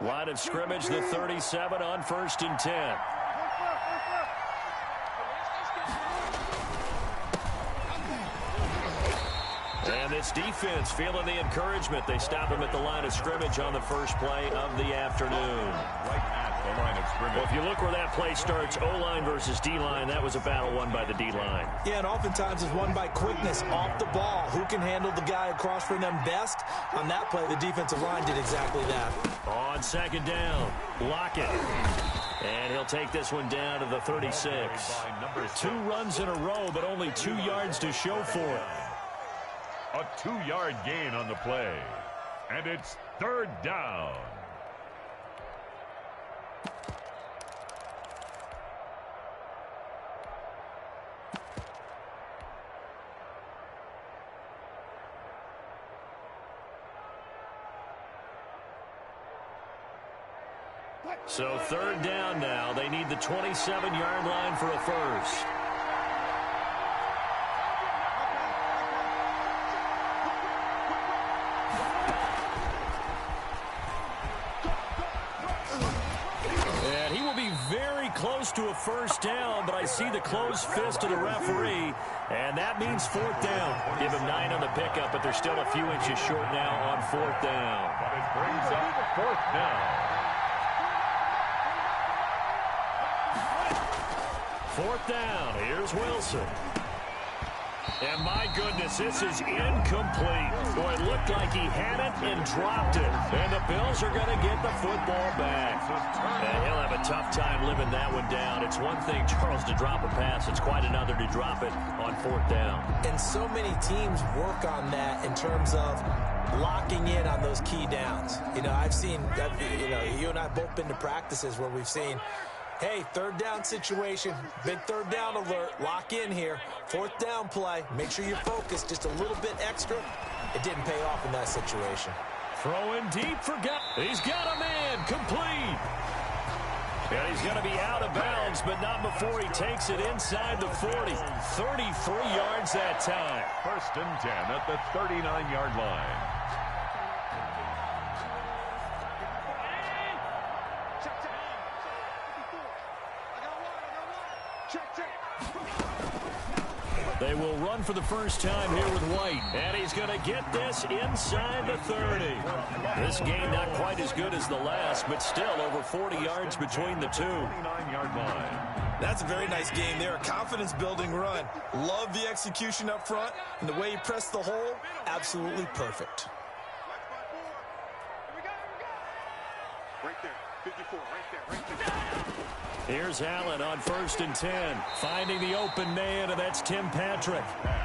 Line of scrimmage, the 37 on 1st and 10. And this defense feeling the encouragement. They stop him at the line of scrimmage on the first play of the afternoon. Right at the line of scrimmage. Well, if you look where that play starts, O-line versus D-line, that was a battle won by the D-line. Yeah, and oftentimes it's won by quickness off the ball. Who can handle the guy across from them best? On that play, the defensive line did exactly that. On 2nd down, Lockett. And he'll take this one down to the 36. 2 runs in a row, but only 2 yards to show for it. A 2-yard gain on the play. And it's 3rd down. So 3rd down now. They need the 27-yard line for a first. And he will be very close to a first down, but I see the closed fist of the referee, and that means 4th down. Give him 9 on the pickup, but they're still a few inches short now on 4th down. But it brings up 4th down. 4th down. Here's Wilson. And my goodness, this is incomplete. Boy, it looked like he had it and dropped it. And the Bills are going to get the football back. And he'll have a tough time living that one down. It's one thing, Charles, to drop a pass. It's quite another to drop it on 4th down. And so many teams work on that in terms of locking in on those key downs. You know, I've seen, you and I both been to practices where we've seen, hey, 3rd down situation, big 3rd down alert, lock in here. 4th down play, make sure you're focused just a little bit extra. It didn't pay off in that situation. Throwing deep for God. He's got a man, complete. And he's going to be out of bounds, but not before he takes it inside the 40. 33 yards that time. 1st and 10 at the 39-yard line. They will run for the first time here with White. And he's going to get this inside the 30. This game not quite as good as the last, but still over 40 yards between the two. 39-yard line. That's a very nice game there. A confidence-building run. Love the execution up front. And the way he pressed the hole, absolutely perfect. Right there. 54, right there. Here's Allen on 1st and 10. Finding the open man, and that's Tim Patrick.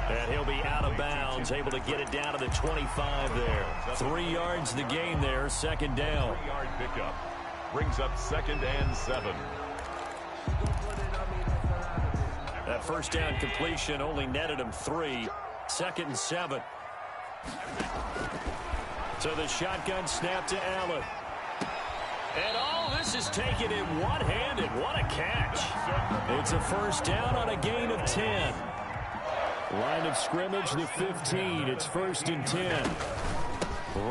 And he'll be out of bounds, able to get it down to the 25 there. 3 yards the gain there, 2nd down. 3-yard pickup. Brings up 2nd and 7. That first down completion only netted him 3. 2nd and 7. So the shotgun snap to Allen. And all this is taken in one-handed. What a catch. It's a first down on a gain of 10. Line of scrimmage, the 15. It's 1st and 10.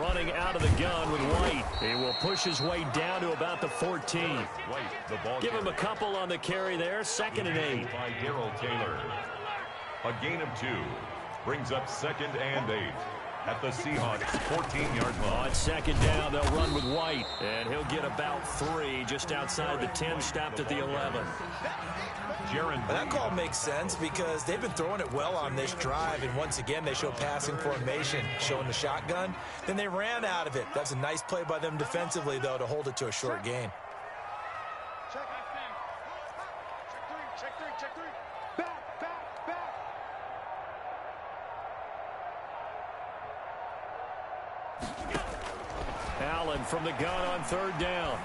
Running out of the gun with White. He will push his way down to about the 14. White, the ball Give him a couple on the carry there. 2nd and 8. by Darrell Taylor. A gain of 2. Brings up 2nd and 8. At the Seahawks 14-yard line. On 2nd down, they'll run with White. And he'll get about 3 just outside the 10, stopped at the 11. That call makes sense because they've been throwing it well on this drive, and once again they show passing formation, showing the shotgun. Then they ran out of it. That's a nice play by them defensively, though, to hold it to a short gain. Check three. Back. Allen from the gun on 3rd down.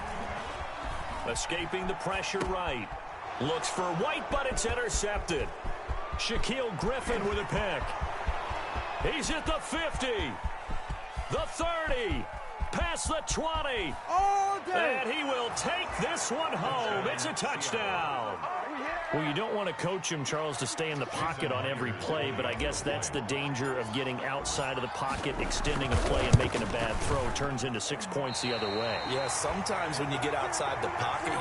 Escaping the pressure right. Looks for White, but it's intercepted. Shaquille Griffin with a pick. He's at the 50. The 30. Past the 20. All day. And he will take this one home. It's a touchdown. Oh, yeah. Well, you don't want to coach him, Charles, to stay in the pocket on every play, but I guess that's the danger of getting outside of the pocket, extending a play, and making a bad throw. Turns into 6 points the other way. Yeah, sometimes when you get outside the pocket,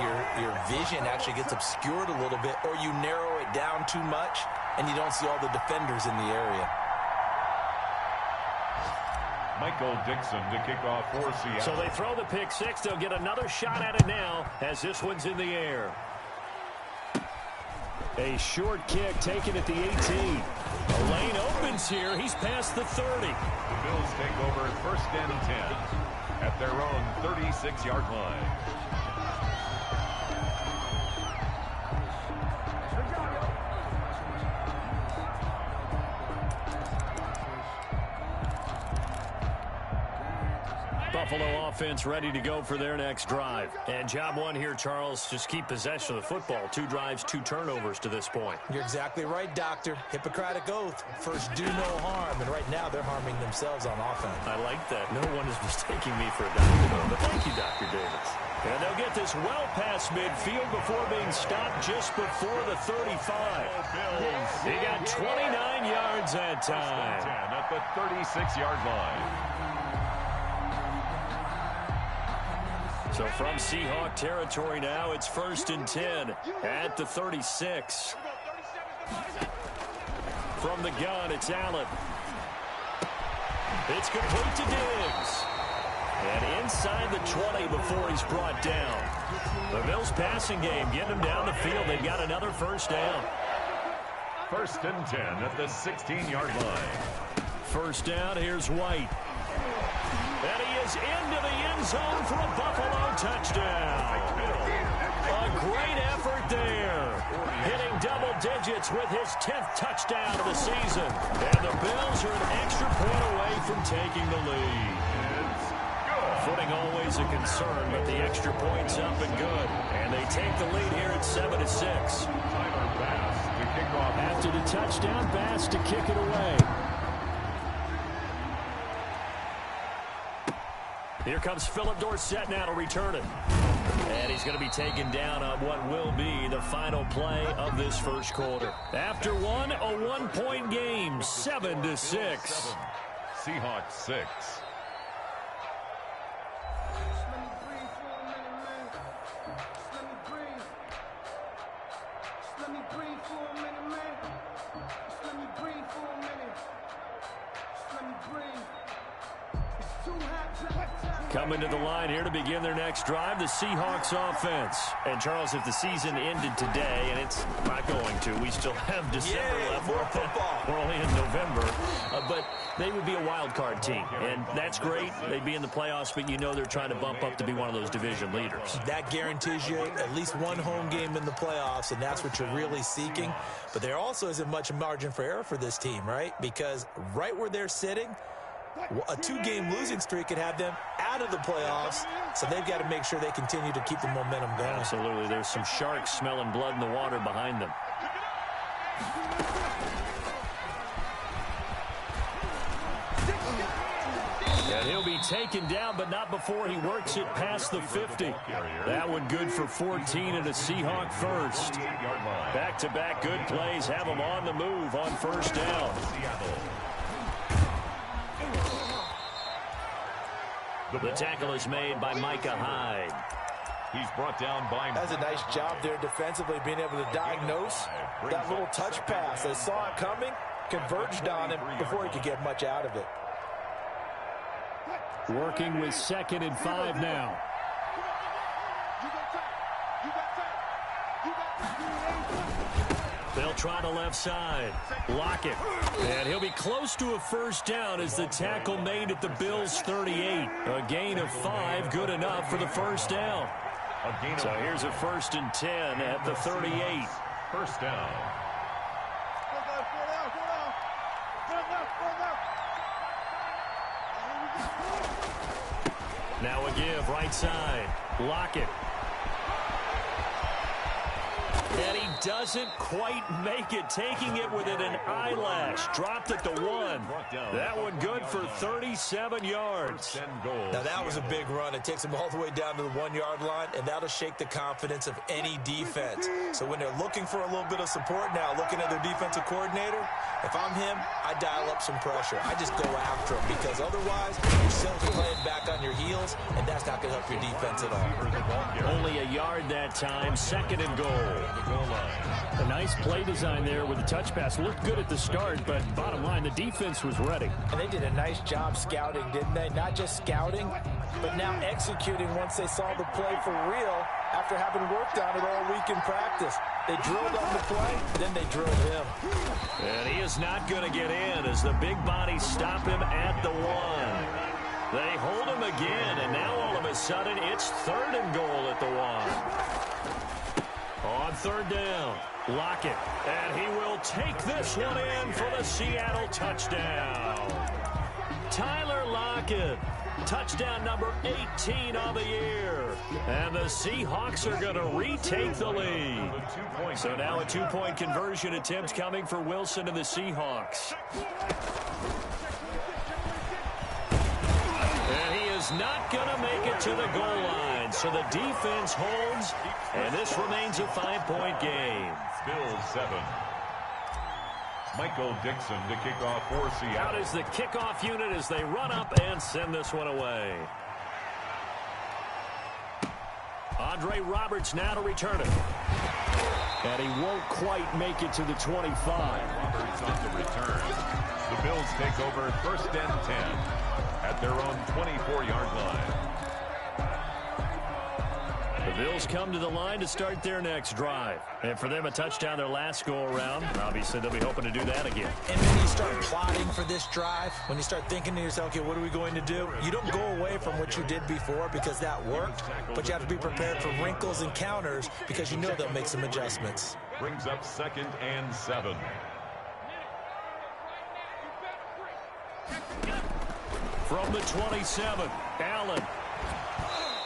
your vision actually gets obscured a little bit, or you narrow it down too much, and you don't see all the defenders in the area. Michael Dixon to kick off for Seattle. So they throw the pick six. They'll get another shot at it now as this one's in the air. A short kick taken at the 18. A lane opens here. He's past the 30. The Bills take over first and 10 at their own 36-yard line. Buffalo offense ready to go for their next drive. And job one here, Charles, just keep possession of the football. 2 drives, 2 turnovers to this point. You're exactly right, Doctor. Hippocratic oath. First, do no harm. And right now, they're harming themselves on offense. I like that. No one is mistaking me for a doctor, though. But thank you, Dr. Davis. And they'll get this well past midfield before being stopped just before the 35. He got 29 yards that time. 10 at the 36-yard line. So from Seahawk territory now, it's first and 10 at the 36. From the gun, it's Allen. It's complete to Diggs. And inside the 20 before he's brought down. The Bills passing game getting him down the field. They've got another first down. First and 10 at the 16-yard line. First down, here's White. And he is into the end zone for a Buffalo touchdown. A great effort there. Hitting double digits with his 10th touchdown of the season. And the Bills are an extra point away from taking the lead. Footing always a concern, but the extra point's up and good. And they take the lead here at 7-6. Tyler Bass to kick off. After the touchdown, Bass to kick it away. Here comes Philip Dorsett now to return it. And he's going to be taken down on what will be the final play of this first quarter. After one, a 1-point game, 7-6. Seahawks 6. Coming to the line here to begin their next drive, the Seahawks offense. And, Charles, if the season ended today, and it's not going to, we still have December left. More football. We're only in November. But they would be a wild card team, and that's great. They'd be in the playoffs, but you know they're trying to bump up to be one of those division leaders. That guarantees you at least one home game in the playoffs, and that's what you're really seeking. But there also isn't much margin for error for this team, right? Because right where they're sitting, a 2-game losing streak could have them out of the playoffs, so they've got to make sure they continue to keep the momentum going. Absolutely. There's some sharks smelling blood in the water behind them. And he'll be taken down, but not before he works it past the 50. That one good for 14 and a Seahawk first. Back-to-back good plays have him on the move on first down. The tackle is made by Micah Hyde. He's brought down by... That's a nice job there defensively, being able to diagnose that little touch pass. They saw it coming, converged on him before he could get much out of it. Working with 2nd and 5 now. They'll try the left side. Lockett. And he'll be close to a first down as the tackle made at the Bills' 38. A gain of 5, good enough for the first down. So here's a first and 10 at the 38. First down. Now a give, right side. Lockett. And he doesn't quite make it, taking it within an eyelash. Dropped it to 1. That one good for 37 yards. Now, that was a big run. It takes him all the way down to the 1-yard line, and that'll shake the confidence of any defense. So when they're looking for a little bit of support now, looking at their defensive coordinator, if I'm him, I dial up some pressure. I just go after him because otherwise you're simply laying back on your heels, and that's not going to help your defense at all. Only a yard that time, 2nd and goal. A nice play design there with the touch pass. Looked good at the start, but bottom line, the defense was ready. And they did a nice job scouting, didn't they? Not just scouting, but now executing once they saw the play for real after having worked on it all week in practice. They drilled on the play, then they drilled him. And he is not going to get in as the big bodies stop him at the 1. They hold him again, and now all of a sudden it's 3rd and goal at the 1. On 3rd down, Lockett, and he will take this one in for the Seattle touchdown. Tyler Lockett, touchdown number 18 on the year. And the Seahawks are going to retake the lead. So now a 2-point conversion attempt coming for Wilson and the Seahawks. And he is not going to make it to the goal line. So the defense holds, and this remains a 5-point game. Bills 7. Michael Dixon to kick off for Seattle. Out is the kickoff unit as they run up and send this one away. Andre Roberts now to return it. And he won't quite make it to the 25. Roberts on the return. The Bills take over 1st and 10 at their own 24-yard line. The Bills come to the line to start their next drive. And for them, a touchdown their last go-around. Obviously, they'll be hoping to do that again. And when you start plotting for this drive, when you start thinking to yourself, okay, what are we going to do? You don't go away from what you did before because that worked, but you have to be prepared for wrinkles and counters because you know they'll make some adjustments. Brings up 2nd and 7. From the 27, Allen.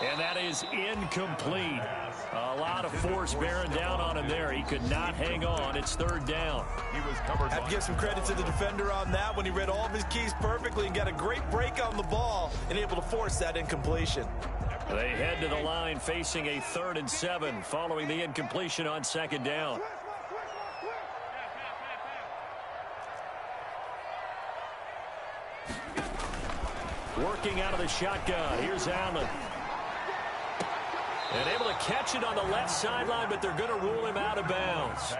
And that is incomplete. A lot of force bearing down on him there. He could not hang on. It's 3rd down. He was covered. I have to give some credit to the defender on that when he read all of his keys perfectly and got a great break on the ball and able to force that incompletion. They head to the line facing a 3rd and 7 following the incompletion on 2nd down. Working out of the shotgun. Here's Allen. And able to catch it on the left sideline, but they're going to rule him out of bounds.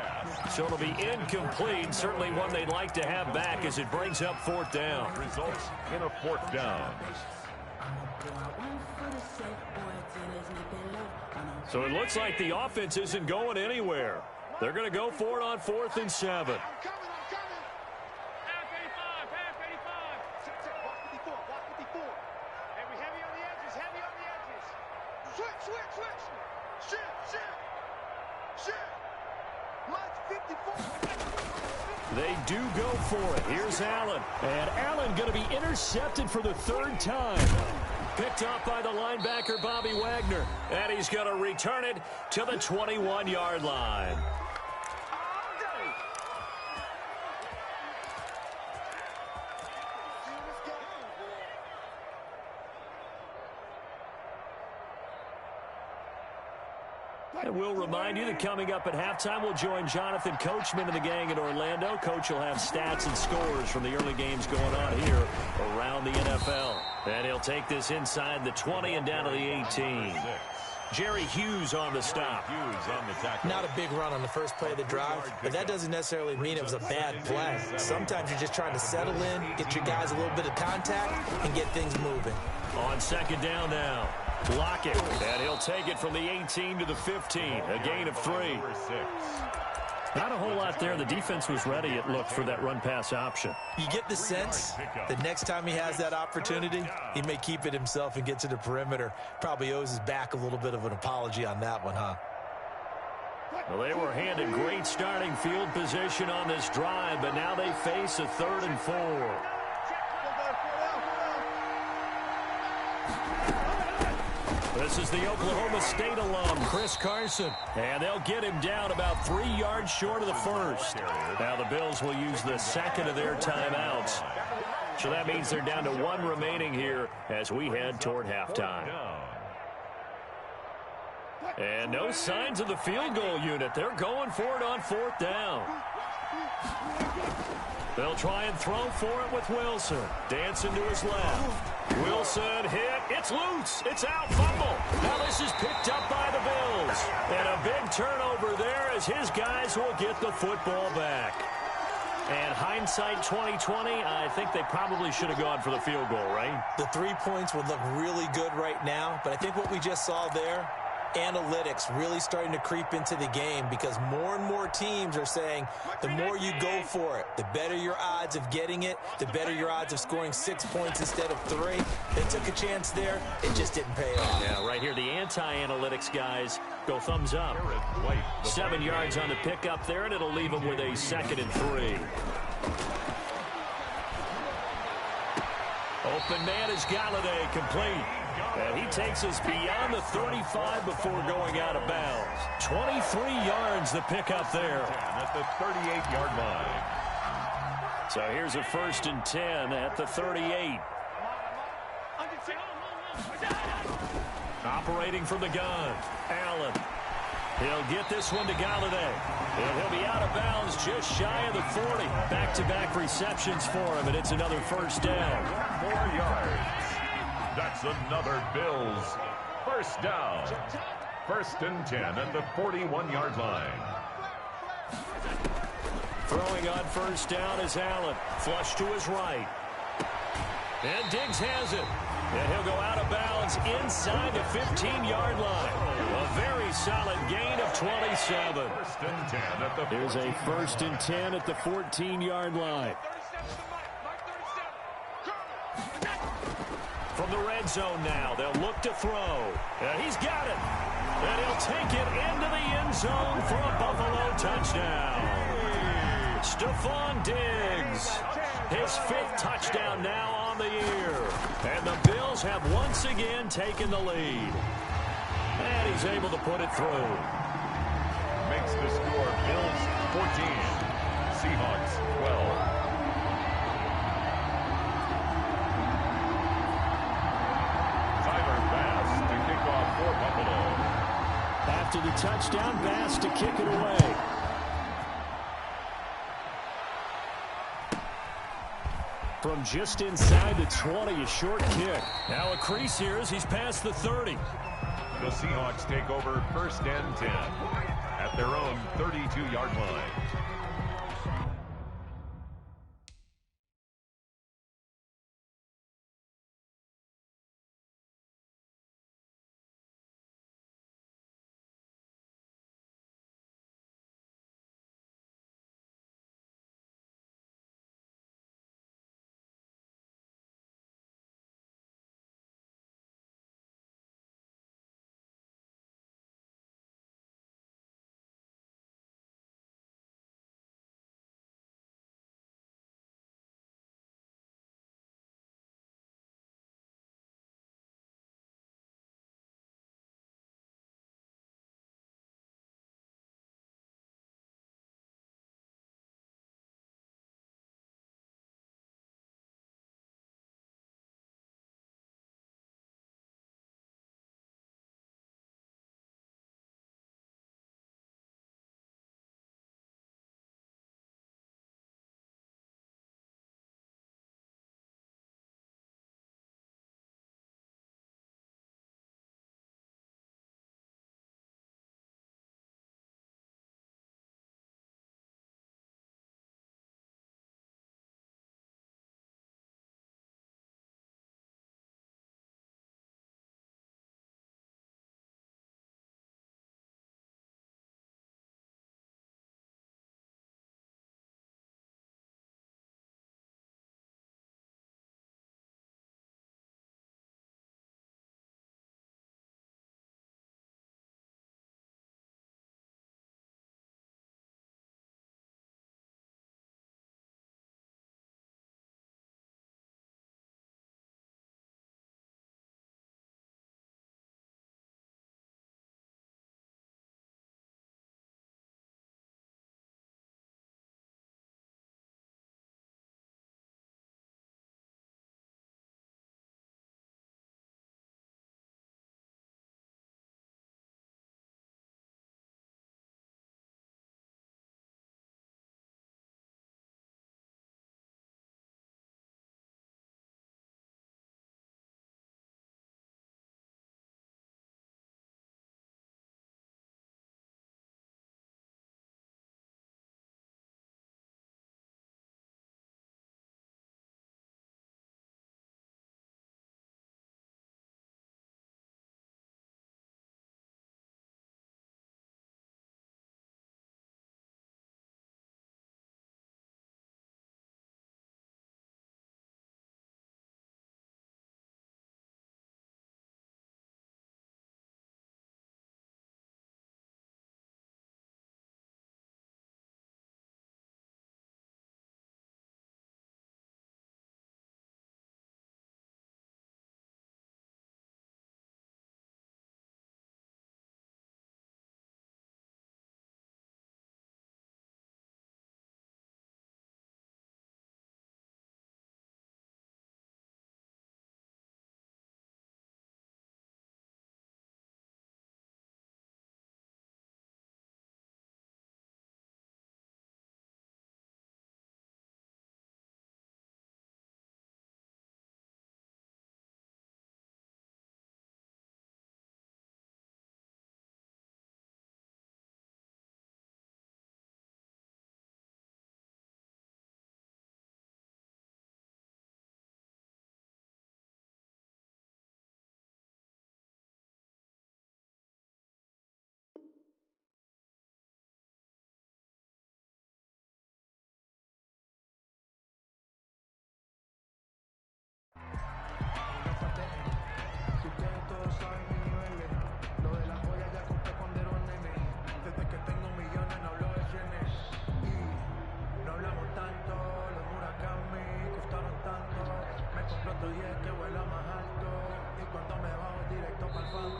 So it'll be incomplete. Certainly one they'd like to have back as it brings up 4th down. Results in a 4th down. So it looks like the offense isn't going anywhere. They're going to go for it on 4th and 7. They do go for it. Here's Allen. And Allen going to be intercepted for the 3rd time. Picked up by the linebacker, Bobby Wagner. And he's going to return it to the 21-yard line. And we'll remind you that coming up at halftime, we'll join Jonathan Coachman and the gang in Orlando. Coach will have stats and scores from the early games going on here around the NFL. And he'll take this inside the 20 and down to the 18. Jerry Hughes on the stop. Hughes on the tackle. Not a big run on the first play of the drive, but that doesn't necessarily mean it was a bad play. Sometimes you're just trying to settle in, get your guys a little bit of contact, and get things moving. On 2nd down now, Lockett, and he'll take it from the 18 to the 15, a gain of 3. Not a whole lot there. The defense was ready, it looked, for that run-pass option. You get the sense that next time he has that opportunity, he may keep it himself and get to the perimeter. Probably owes his back a little bit of an apology on that one, huh? Well, they were handed great starting field position on this drive, but now they face a 3rd and 4. This is the Oklahoma State alum, Chris Carson. And they'll get him down about 3 yards short of the first. Now the Bills will use the second of their timeouts. So that means they're down to 1 remaining here as we head toward halftime. And no signs of the field goal unit. They're going for it on 4th down. They'll try and throw for it with Wilson. Dancing to his left. Wilson hit. It's loose. It's out. Fumble. Now this is picked up by the Bills. And a big turnover there as his guys will get the football back. And hindsight 2020, I think they probably should have gone for the field goal, right? The 3 points would look really good right now, but I think what we just saw there, analytics really starting to creep into the game because more and more teams are saying the more you go for it, the better your odds of getting it, the better your odds of scoring 6 points instead of 3. They took a chance there. It just didn't pay off. Yeah, right here, the anti-analytics guys go thumbs up. 7 yards on the pickup there, and it'll leave them with a 2nd and 3. Open man is Galladay, complete. And he takes us beyond the 35 before going out of bounds. 23 yards the pickup there. At the 38-yard line. So here's a 1st and 10 at the 38. Operating from the gun, Allen. He'll get this one to Galladay. And he'll be out of bounds just shy of the 40. Back-to-back receptions for him, and it's another 1st down. 4 yards. That's another Bills 1st down. 1st and 10 at the 41-yard line. Throwing on 1st down is Allen. Flush to his right. And Diggs has it. And he'll go out of bounds inside the 15-yard line. A very solid gain of 27. 1st and 10 at the Here's a 1st and 10 at the 14-yard line. From the red zone now, they'll look to throw. And he's got it. And he'll take it into the end zone for a Buffalo touchdown. Stephon Diggs, his 5th touchdown now on the year. And the Bills have once again taken the lead. And he's able to put it through. Makes the score Bills 14, Seahawks 12. After the touchdown, Bass to kick it away. From just inside the 20, a short kick. Now a crease here as he's past the 30. The Seahawks take over 1st and 10 at their own 32-yard line.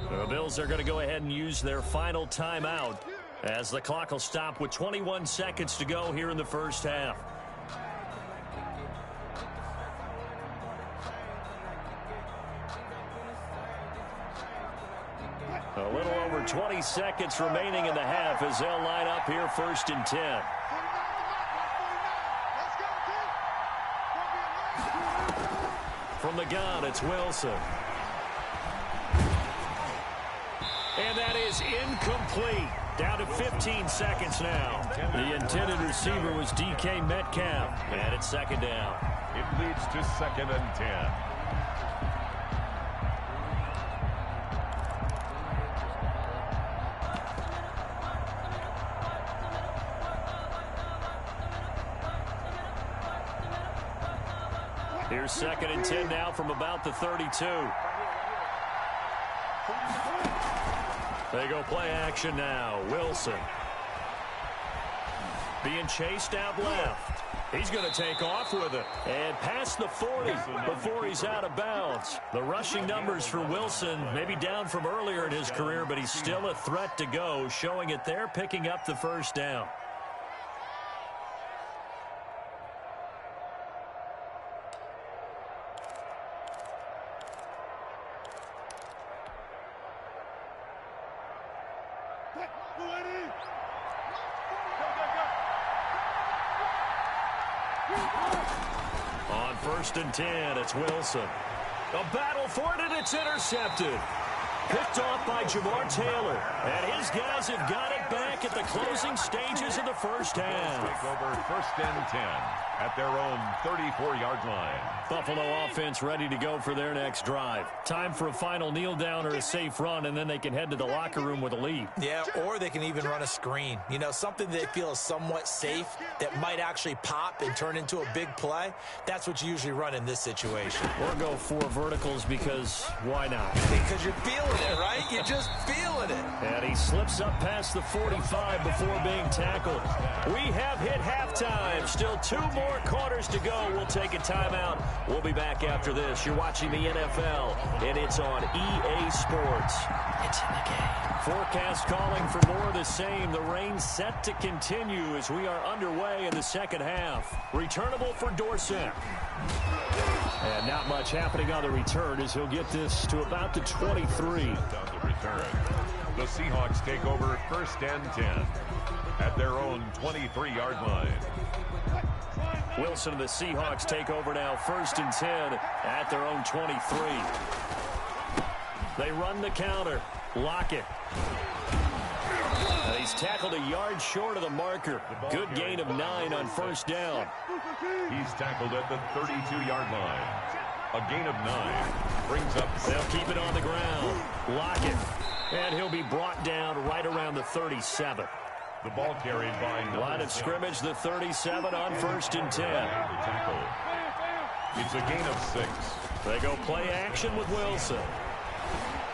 The Bills are going to go ahead and use their final timeout as the clock will stop with 21 seconds to go here in the first half. A little over 20 seconds remaining in the half as they'll line up here first and 10. From the gun, it's Wilson. And that is incomplete. Down to 15 seconds now. The intended receiver was DK Metcalf. And it's second down. It leads to second and 10. Here's second and 10 now from about the 32. They go play action now. Wilson being chased out left. He's going to take off with it and past the 40 before he's out of bounds. The rushing numbers for Wilson maybe down from earlier in his career, but he's still a threat to go, showing it there, picking up the first down. On first and 10, it's Wilson. A battle for it, and it's intercepted. Picked off by Jamar Taylor. And his guys have got it back at the closing stages of the first half. Take over first and 10 at their own 34-yard line. Buffalo offense ready to go for their next drive. Time for a final kneel down or a safe run, and then they can head to the locker room with a lead. Yeah, or they can even run a screen. You know, something they feel is somewhat safe that might actually pop and turn into a big play. That's what you usually run in this situation. Or go 4 verticals because why not? Because you're feeling it, right? You're just feeling it. And he slips up past the 45 before being tackled. We have hit halftime. Still 2 more quarters to go. We'll take a timeout. We'll be back after this. You're watching the NFL, and it's on EA Sports. It's in the game. Forecast calling for more of the same. The rain set to continue as we are underway in the second half. Returnable for Dorsett. And not much happening on the return as he'll get this to about the 23. On the return, the Seahawks take over first and 10 at their own 23-yard line. Wilson and the Seahawks take over now first and 10 at their own 23. They run the counter. Lockett. And he's tackled a yard short of the marker. Good gain of 9 on first down. He's tackled at the 32-yard line. A gain of 9 brings up. They'll keep it on the ground. Lockett. And he'll be brought down right around the 37. The ball carried by Line of scrimmage, the 37 on first and 10. It's a gain of 6. They go play action with Wilson.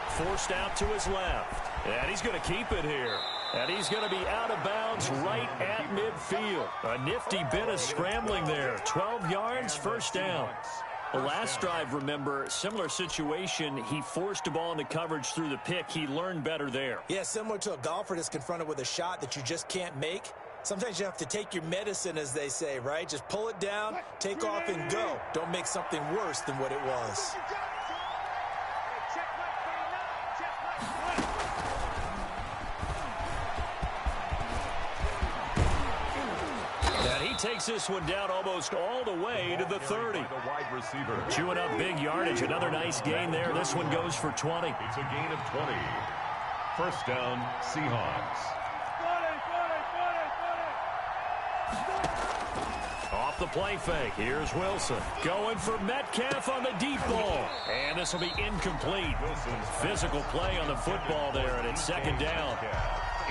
Forced out to his left. And he's going to keep it here. And he's going to be out of bounds right at midfield. A nifty bit of scrambling there. 12 yards, first down. The last drive, remember, similar situation. He forced a ball into coverage through the pick. He learned better there. Yeah, similar to a golfer that's confronted with a shot that you just can't make. Sometimes you have to take your medicine, as they say, right? Just pull it down, take off, and go. Don't make something worse than what it was. Takes this one down almost all the way to the 30. Chewing up big yardage. Another nice gain there. This one goes for 20. It's a gain of 20. First down, Seahawks. Off the play fake. Here's Wilson. Going for Metcalf on the deep ball. And this will be incomplete. Physical play on the football there, and it's second down.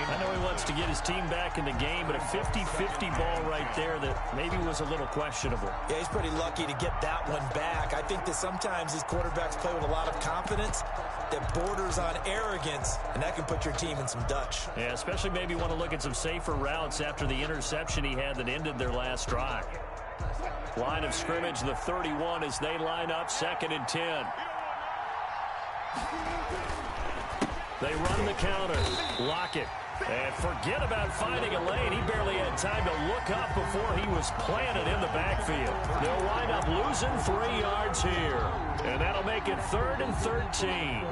I know he wants to get his team back in the game, but a 50-50 ball right there that maybe was a little questionable. Yeah, he's pretty lucky to get that one back. I think that sometimes these quarterbacks play with a lot of confidence that borders on arrogance, and that can put your team in some Dutch. Yeah, especially maybe want to look at some safer routes after the interception he had that ended their last drive. Line of scrimmage, the 31 as they line up second and 10. They run the counter. Lockett. And forget about finding a lane. He barely had time to look up before he was planted in the backfield. They'll wind up losing 3 yards here. And that'll make it 3rd and 13.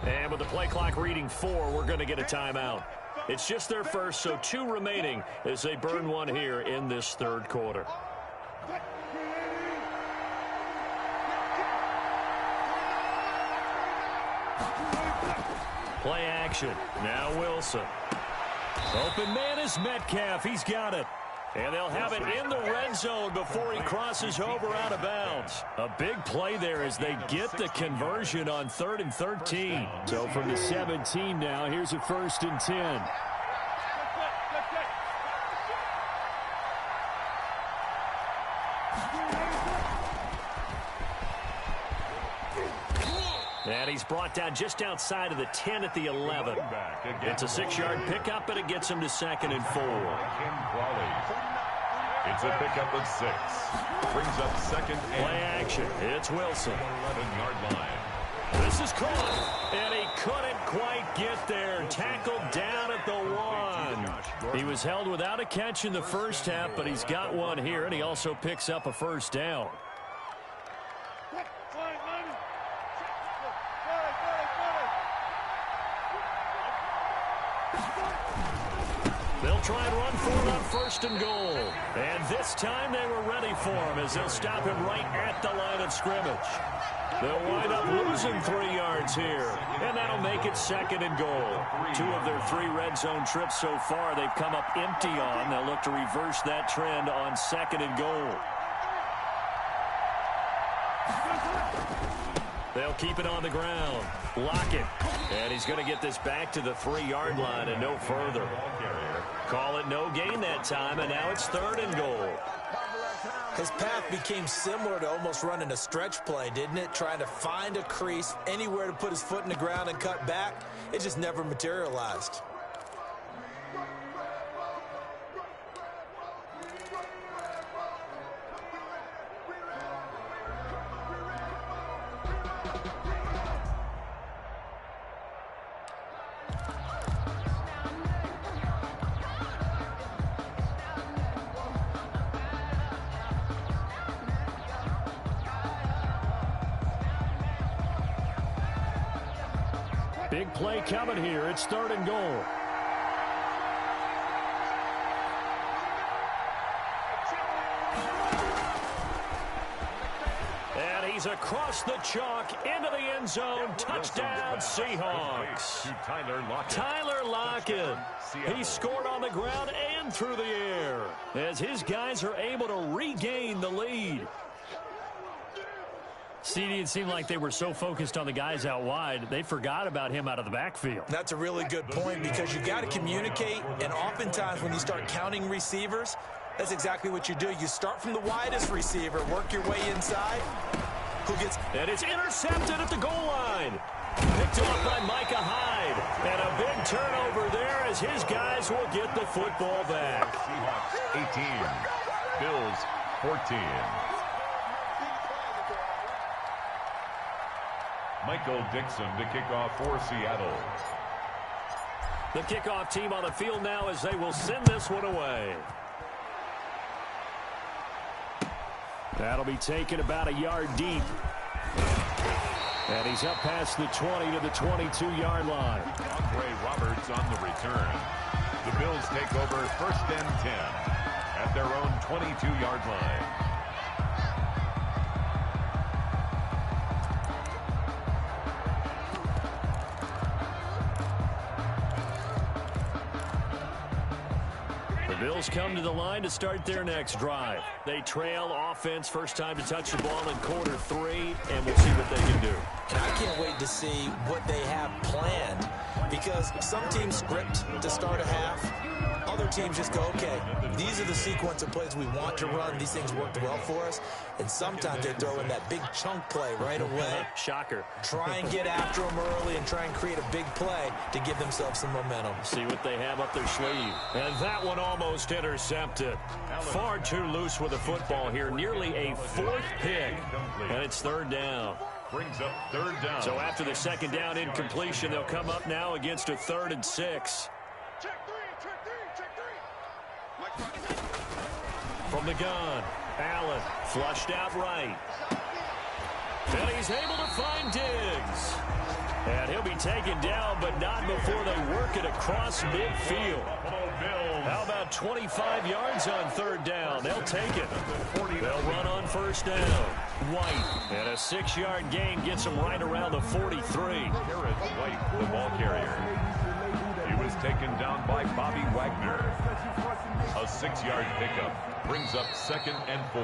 And with the play clock reading 4, we're going to get a timeout. It's just their first, so 2 remaining as they burn one here in this 3rd quarter. Play action. Now Wilson. Open man is Metcalf. He's got it. And they'll have it in the red zone before he crosses over out of bounds. A big play there as they get the conversion on 3rd and 13. So from the 17 now, here's a 1st and 10. And he's brought down just outside of the 10 at the 11. It's a 6-yard pickup, but it gets him to 2nd and 4. It's a pickup of 6. Brings up 2nd and play action. It's Wilson. 11-yard line. This is caught, and he couldn't quite get there. Tackled down at the 1. He was held without a catch in the first half, but he's got one here, and he also picks up a 1st down. They'll try and run for it on 1st and goal. And this time they were ready for him as they'll stop him right at the line of scrimmage. They'll wind up losing 3 yards here. And that'll make it 2nd and goal. 2 of their 3 red zone trips so far they've come up empty on. They'll look to reverse that trend on 2nd and goal. They'll keep it on the ground. Lockett. And he's going to get this back to the 3-yard line and no further. Call it no gain that time, and now it's 3rd and goal. His path became similar to almost running a stretch play, didn't it? Trying to find a crease, anywhere to put his foot in the ground and cut back. It just never materialized. Big play coming here. It's 3rd and goal. And he's across the chalk into the end zone. Touchdown, Seahawks. Tyler Lockett. He scored on the ground and through the air as his guys are able to regain the lead. CD, it seemed like they were so focused on the guys out wide, they forgot about him out of the backfield. That's a really good point because you've got to communicate, and oftentimes when you start counting receivers, that's exactly what you do. You start from the widest receiver, work your way inside. And it's intercepted at the goal line. Picked off by Micah Hyde. And a big turnover there as his guys will get the football back. Seahawks 18, Bills 14. Michael Dixon to kick off for Seattle. The kickoff team on the field now as they will send this one away. That'll be taken about a yard deep. And he's up past the 20 to the 22-yard line. Andre Roberts on the return. The Bills take over 1st and 10 at their own 22-yard line. Bills come to the line to start their next drive. They trail offense, first time to touch the ball in quarter 3, and we'll see what they can do. And I can't wait to see what they have planned because some teams script to start a half. other teams just go, okay, these are the sequence of plays we want to run. These things worked well for us. And sometimes they throw in that big chunk play right away. Shocker. Try and get after them early and try and create a big play to give themselves some momentum. See what they have up their sleeve. And that one almost intercepted. Far too loose with the football here. Nearly a fourth pick. And it's third down. Brings up third down. So after the second down incompletion, they'll come up now against a 3rd and 6. Check three. From the gun, Allen flushed out right. And he's able to find Diggs. And he'll be taken down, but not before they work it across midfield. How about 25 yards on third down? They'll take it. They'll run on first down. White, and a 6-yard gain gets him right around the 43. Garrett White, the ball carrier. He was taken down by Bobby Wagner. A 6-yard pickup brings up 2nd and 4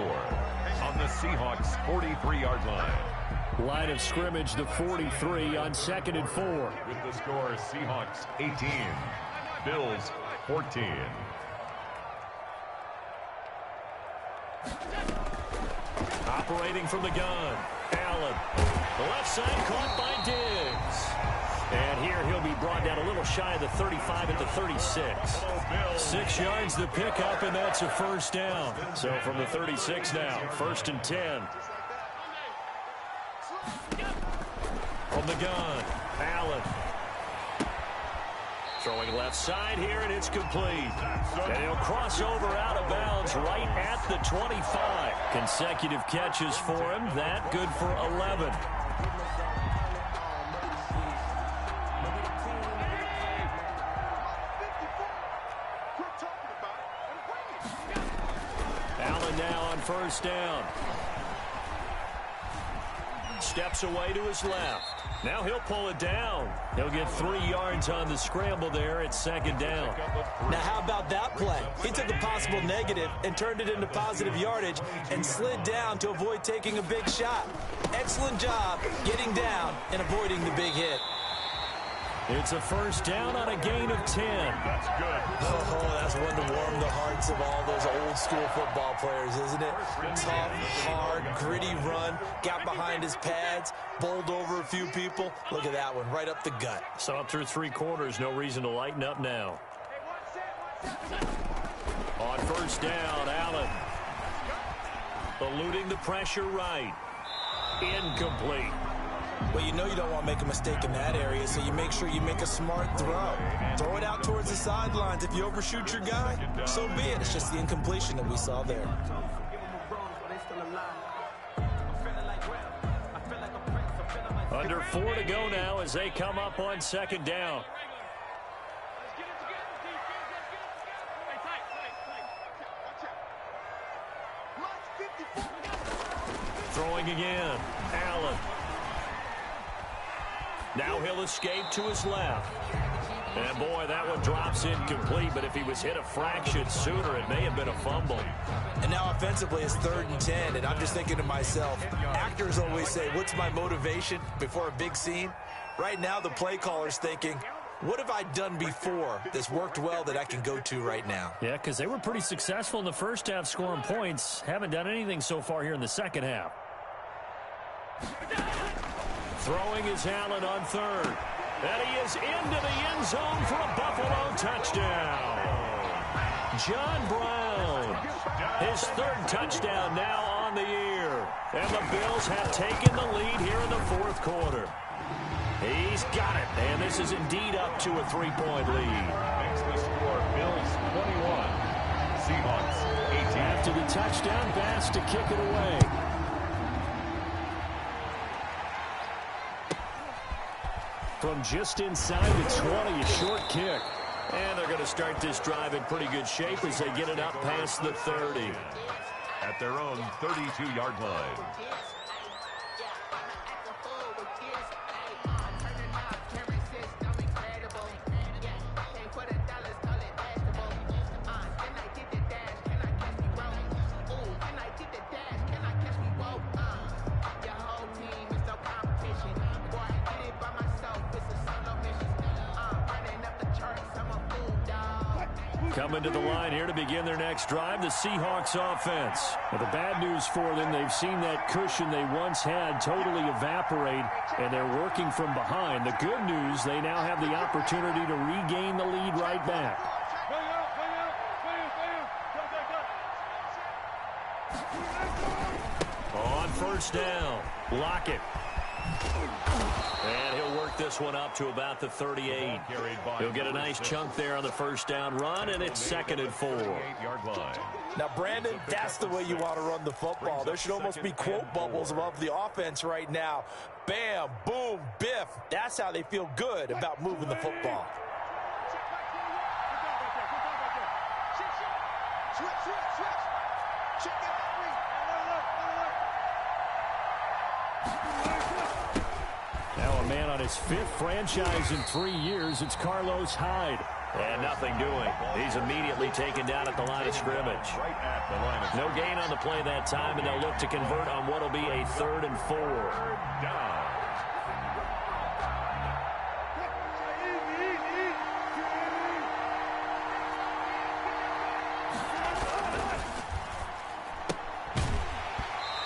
on the Seahawks' 43-yard line. Line of scrimmage, the 43 on 2nd and 4. With the score, Seahawks 18, Bills 14. Operating from the gun, Allen. The left side caught by Diggs. And here he'll be brought down a little shy of the 35 at the 36. 6 yards the pickup, and that's a first down. So from the 36 now, 1st and 10. From the gun, Allen. Throwing left side here, and it's complete. And he'll cross over out of bounds right at the 25. Consecutive catches for him. That good for 11. Allen now on first down. Steps away to his left. Now he'll pull it down. He'll get 3 yards on the scramble there at 2nd down. Now, how about that play? He took a possible negative and turned it into positive yardage and slid down to avoid taking a big shot. Excellent job getting down and avoiding the big hit. It's a first down on a gain of 10. That's good. Oh, that's one to warm the hearts of all those old school football players, isn't it? Tough, hard, gritty run, got behind his pads, bowled over a few people. Look at that one, right up the gut. So up through 3 quarters, no reason to lighten up now. On first down, Allen. Eluding the pressure right. Incomplete. Well, you know you don't want to make a mistake in that area, so you make sure you make a smart throw. Throw it out towards the sidelines. If you overshoot your guy, so be it. It's just the incompletion that we saw there. Under 4 to go now as they come up on 2nd down. Throwing again, Allen. Now he'll escape to his left. And boy, that one drops incomplete, but if he was hit a fraction sooner, it may have been a fumble. And now offensively, it's 3rd and 10, and I'm just thinking to myself, actors always say, what's my motivation before a big scene? Right now, the play caller's thinking, what have I done before that's worked well that I can go to right now? Yeah, because they were pretty successful in the first half scoring points. Haven't done anything so far here in the second half. Throwing is Allen on 3rd. And he is into the end zone for a Buffalo touchdown. John Brown, his 3rd touchdown now on the year. And the Bills have taken the lead here in the 4th quarter. He's got it, and this is indeed up to a 3-point lead. Makes the score Bills 21, Seahawks 18. After the touchdown, Bass to kick it away. From just inside the 20, a short kick. And they're going to start this drive in pretty good shape as they get it up past the 30. At their own 32-yard line. Coming to the line here to begin their next drive, the Seahawks offense. Well, the bad news for them, they've seen that cushion they once had totally evaporate, and they're working from behind. The good news, they now have the opportunity to regain the lead right back. On first down, Lockett. And he'll work this one up to about the 38. He'll get a nice chunk there on the first down run, and it's 2nd and 4. Now, Brandon, that's the way you want to run the football. There should almost be quote bubbles above the offense right now. Bam, boom, biff. That's how they feel good about moving the football. Now a man on his 5th franchise in 3 years. It's Carlos Hyde. And nothing doing. He's immediately taken down at the line of scrimmage. No gain on the play that time, and they'll look to convert on what will be a 3rd and 4.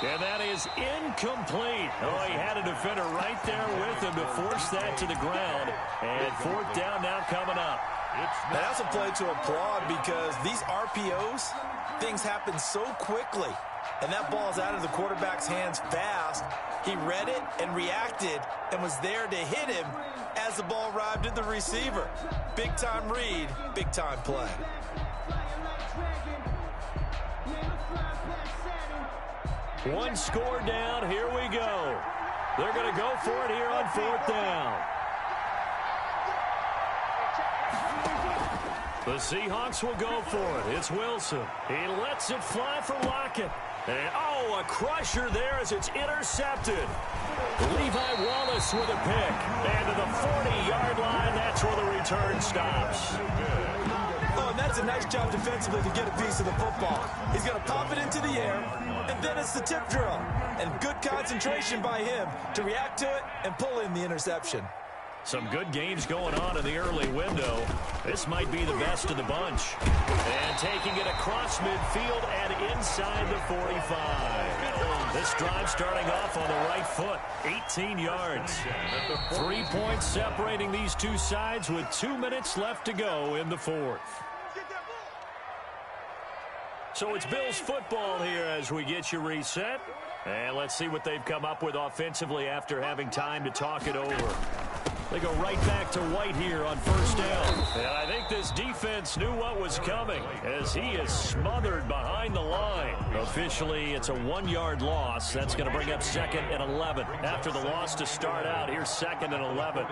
And that is incomplete. Oh, he had a defender right there with him to force that to the ground. And 4th down now coming up. That's a play to applaud because these RPOs, things happen so quickly. And that ball's out of the quarterback's hands fast. He read it and reacted and was there to hit him as the ball arrived at the receiver. Big-time read, big-time play. One score down. Here we go. They're going to go for it here on 4th down. The Seahawks will go for it. It's Wilson. He lets it fly for Lockett. And, oh, a crusher there as it's intercepted. Levi Wallace with a pick. And to the 40-yard line, that's where the return stops. Oh, and that's a nice job defensively to get a piece of the football. He's going to pop it into the air, and then it's the tip drill. And good concentration by him to react to it and pull in the interception. Some good games going on in the early window. This might be the best of the bunch. And taking it across midfield and inside the 45. This drive starting off on the right foot. 18 yards. 3 points separating these two sides with 2 minutes left to go in the 4th. So it's Bills football here as we get you reset. And let's see what they've come up with offensively after having time to talk it over. They go right back to White here on first down. And I think this defense knew what was coming as he is smothered behind the line. Officially, it's a 1-yard loss. That's going to bring up 2nd and 11. After the loss to start out, here's 2nd and 11.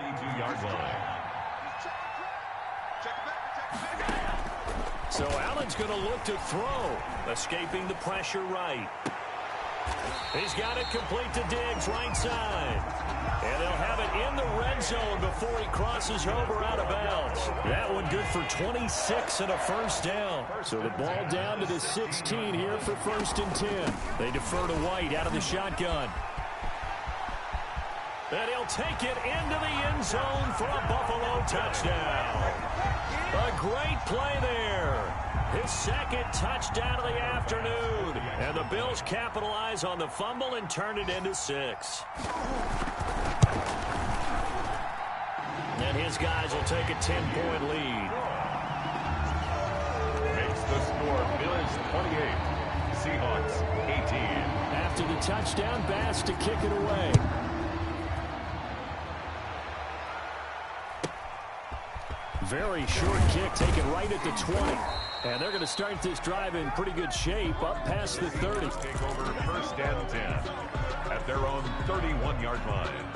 So Allen's going to look to throw, escaping the pressure right. He's got it complete to Diggs, right side. And they'll have it in the red zone before he crosses over out of bounds. That one good for 26 and a first down. So the ball down to the 16 here for 1st and 10. They defer to White out of the shotgun. And he'll take it into the end zone for a Buffalo touchdown. A great play there. His 2nd touchdown of the afternoon. And the Bills capitalize on the fumble and turn it into 6. And his guys will take a 10-point lead. Makes the score Bills 28, Seahawks 18. After the touchdown, Bass to kick it away. Very short kick taken right at the 20. And they're going to start this drive in pretty good shape up past the 30. Take over 1st and 10 at their own 31-yard line.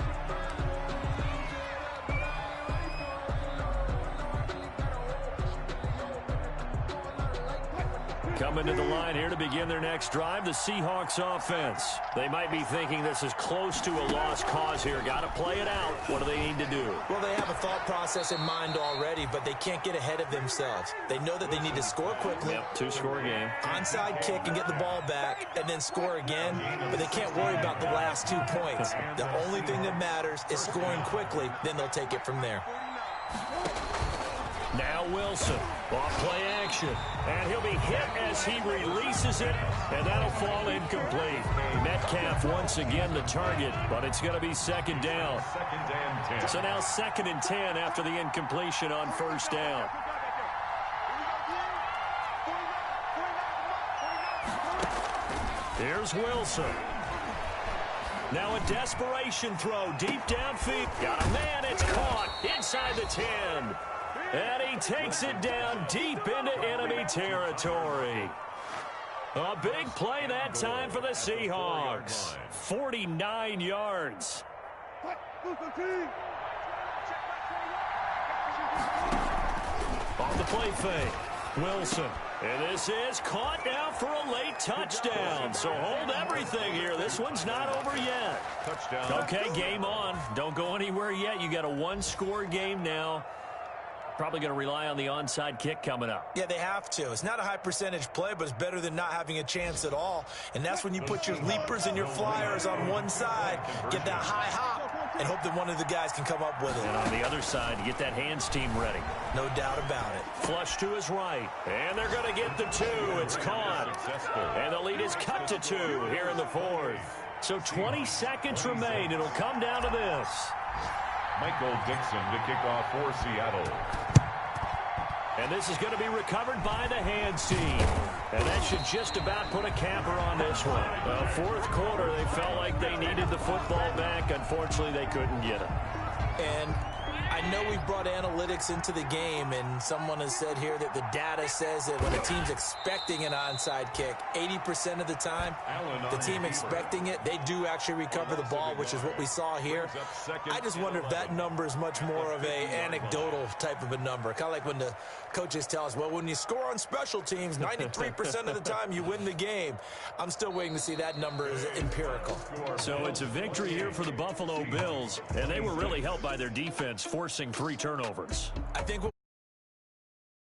Coming to the line here to begin their next drive, the Seahawks offense. They might be thinking this is close to a lost cause here. Got to play it out. What do they need to do? Well, they have a thought process in mind already, but they can't get ahead of themselves. They know that they need to score quickly. Yep, 2-score game. Onside kick and get the ball back and then score again, but they can't worry about the last 2 points. The only thing that matters is scoring quickly, then they'll take it from there. Now Wilson. Off play action. motion. And he'll be hit as he releases it, and that'll fall incomplete. Metcalf once again the target, but it's going to be second down. Second and 10. So now 2nd and 10 after the incompletion on first down. Here's Wilson. Now a desperation throw deep downfield. Got a man, it's caught inside the 10. And he takes it down deep into enemy territory. A big play that time for the Seahawks. 49 yards. Off the play fake. Wilson. And this is caught now for a late touchdown. So hold everything here. This one's not over yet. Touchdown. Okay, game on. Don't go anywhere yet. You got a one-score game now. Probably going to rely on the onside kick coming up. Yeah, they have to. It's not a high percentage play, but it's better than not having a chance at all. And that's when you put your leapers and your flyers on one side, get that high hop, and hope that one of the guys can come up with it. And on the other side, get that hands team ready. No doubt about it. Flush to his right. And they're going to get the 2. It's caught. And the lead is cut to 2 here in the 4th. So 20 seconds remain. It'll come down to this. Michael Dixon to kick off for Seattle. And this is going to be recovered by the hands team. And that should just about put a capper on this one. Well, 4th quarter, they felt like they needed the football back. Unfortunately, they couldn't get it. And I know we brought analytics into the game, and someone has said here that the data says that when a team's expecting an onside kick, 80% of the time, the team expecting it, they do actually recover the ball, which is what we saw here. I just wonder if that number is much more of a anecdotal type of a number. Kind of like when the coaches tell us, well, when you score on special teams, 93% of the time you win the game. I'm still waiting to see that number is empirical. So it's a victory here for the Buffalo Bills, and they were really helped by their defense forcing 3 turnovers. I think